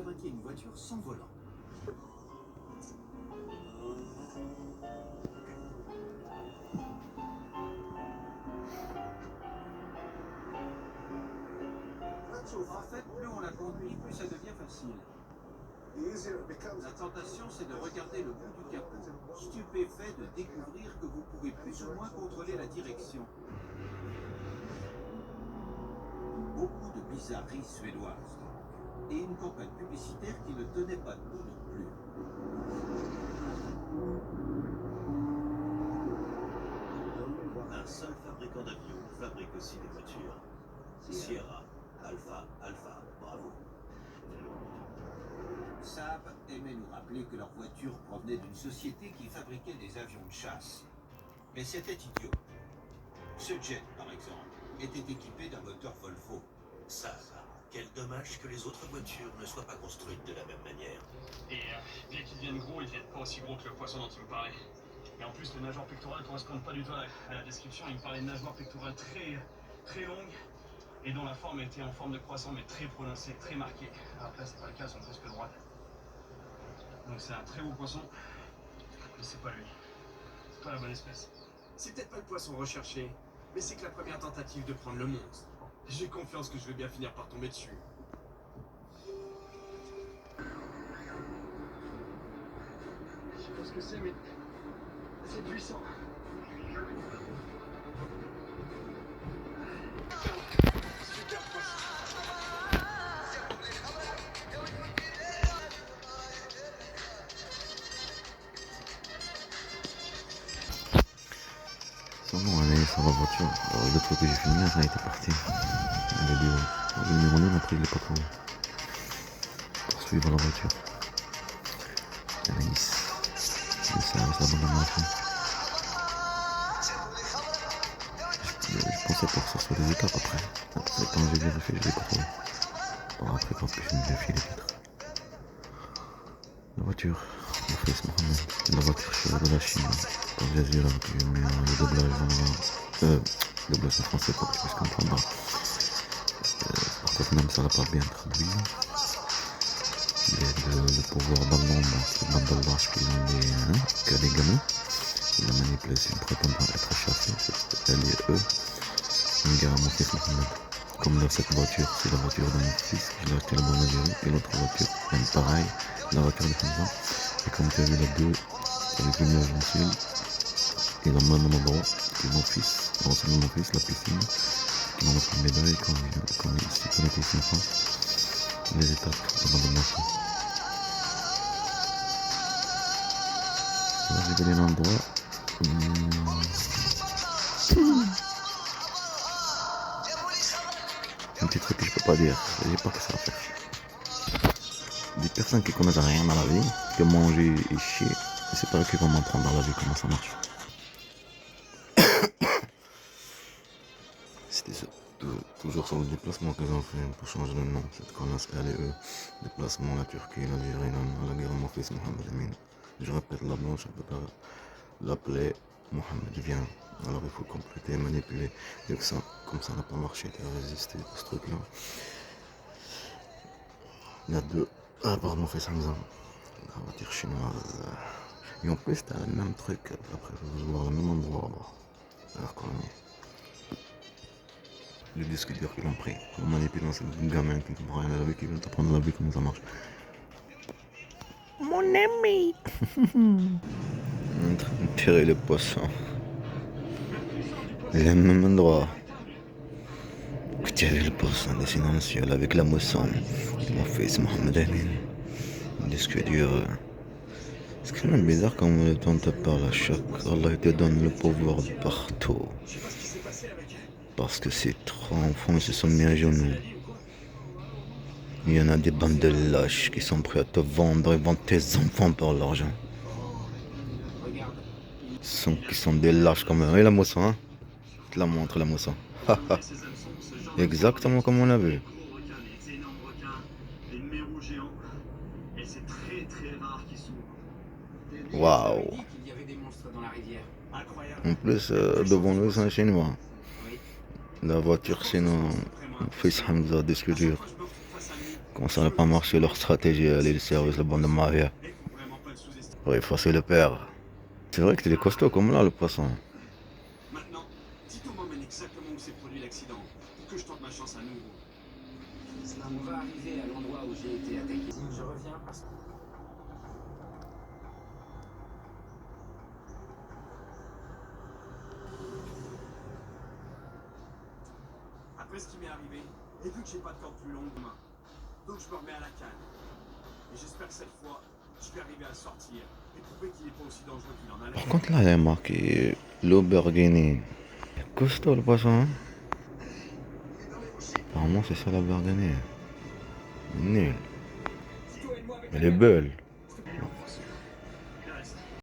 fabriquer une voiture sans volant. En fait, plus on la conduit, plus ça devient facile. La tentation, c'est de regarder le bout du capot, stupéfait de découvrir que vous pouvez plus ou moins contrôler la direction. Beaucoup de bizarreries suédoises, et une campagne publicitaire qui ne tenait pas debout non plus. Un seul fabricant d'avions fabrique aussi des voitures. Sierra, Alpha, Alpha, bravo. Saab aimait nous rappeler que leur voiture provenait d'une société qui fabriquait des avions de chasse. Mais c'était idiot. Ce jet, par exemple, était équipé d'un moteur Volvo. Ça, quel dommage que les autres voitures ne soient pas construites de la même manière. Et bien qu'ils deviennent gros, ils deviennent pas aussi gros que le poisson dont il me parlait. Et en plus, les nageoires pectorales ne correspondent pas du tout à la description. Il me parlait de nageoires pectorales très longues et dont la forme était en forme de croissant, mais très prononcée, très marquée. Alors que là, c'est pas le cas, elles sont presque droites. Donc c'est un très beau poisson, mais c'est pas lui. C'est pas la bonne espèce. C'est peut-être pas le poisson recherché, mais c'est que la première tentative de prendre le monstre. J'ai confiance que je vais bien finir par tomber dessus. Je sais pas ce que c'est, mais c'est puissant. Super poisson. Non, allez, sur la voiture. Le truc que j'ai filmé, ça a été parti. La vidéo. Le numéro 9, après, il est pas trouvé. Pour suivre la voiture. La Nice. Le service d'abandonnement. Je pensais pas que ça soit des étapes après. Après, quand j'ai vérifié, je l'ai pas trouvé. Bon, après, quand je vérifie les vitres. La voiture. Le fils Mohamed. La voiture de la Chine. Comme j'ai dit là, que j'ai mis le doublage en doublage en français pour que tu puisses comprendre. Par contre, même ça l'a pas bien traduit. Il y a le pouvoir d'Allah, c'est d'Allah qui a des gamins. Il a manipulé pour prétendre être chassé. Elle et eux. Une guerre à mon fils Mohamed. Comme dans cette voiture, c'est la voiture de mon fils. Je l'ai acheté là-bas en Algérie. Et l'autre voiture, même pareil, la voiture de Hamza. Et comme tu as vu les deux, avec le nuage en ciel, et dans le même endroit que mon fils, c'est mon fils, la piscine, qui m'a offert une médaille quand il était ici en France, les étapes de ma fille. Là, j'ai gagné l'endroit. Un petit truc que je peux pas dire, j'ai pas que ça à faire. Des personnes qui connaissent rien dans la vie, que manger et chier, c'est pas eux qui vont m'apprendre dans la vie comment ça marche. C'était ça. Toujours sur le déplacement qu'ils ont fait pour changer de nom. Cette connasse LE, déplacement la Turquie, l'Algérie, la guerre de mon fils Mohamed Amin. Je répète, la blanche, elle peut pas l'appeler Mohamed vient. Alors il faut compléter, manipuler. Et que ça, comme ça n'a pas marché, tu as résisté à ce truc-là. Il y a deux. Ah, pardon, mon fils Hamza. La voiture chinoise. Et en plus, t'as le même truc. Après, je vais voir le même endroit. Alors quoi, le disque dur qu'ils ont pris. En manipulant ce gamin qui ne comprend rien à la vie, qui vient t'apprendre la vie, comment ça marche. Mon ami. En train de tirer le poisson. Le même endroit. Que tirer le poisson, dessiné dans le ciel avec la moisson. Mon fils Mohamed Amin. Le disque dur. C'est quand même bizarre quand le temps te parle à chaque. Allah te donne le pouvoir de partout. Parce que ces trois enfants ils se sont mis à genoux. Il y en a des bandes de lâches qui sont prêts à te vendre et vendre tes enfants par l'argent. Qui sont des lâches comme eux. Et la moisson, hein? Je te la montre, la moisson. Exactement comme on l'a vu. Waouh! En plus, devant nous, c'est un chinois. La voiture, c'est mon fils Hamza, disque dur. Quand ça n'a pas marché, leur stratégie, aller le service, la bande de Maria. Et faut vraiment pas le sous-estimer. Pour effacer le père. C'est vrai que t'es costaud comme là, le poisson. Maintenant, Tito m'emmène exactement où s'est produit l'accident, pour que je tente ma chance à nouveau. On va arriver à l'endroit où j'ai été attaqué. Je reviens parce que... Après ce qui m'est arrivé, et vu que j'ai pas de corde plus longue demain, donc je me remets à la canne. Et j'espère que cette fois, je vais arriver à le sortir et prouver qu'il est pas aussi dangereux qu'il en a l'air. Par contre, là, il y a marqué l'Aubergine. Costaud le poisson, hein. Apparemment, c'est ça la Bergane. Nul. Elle est belle.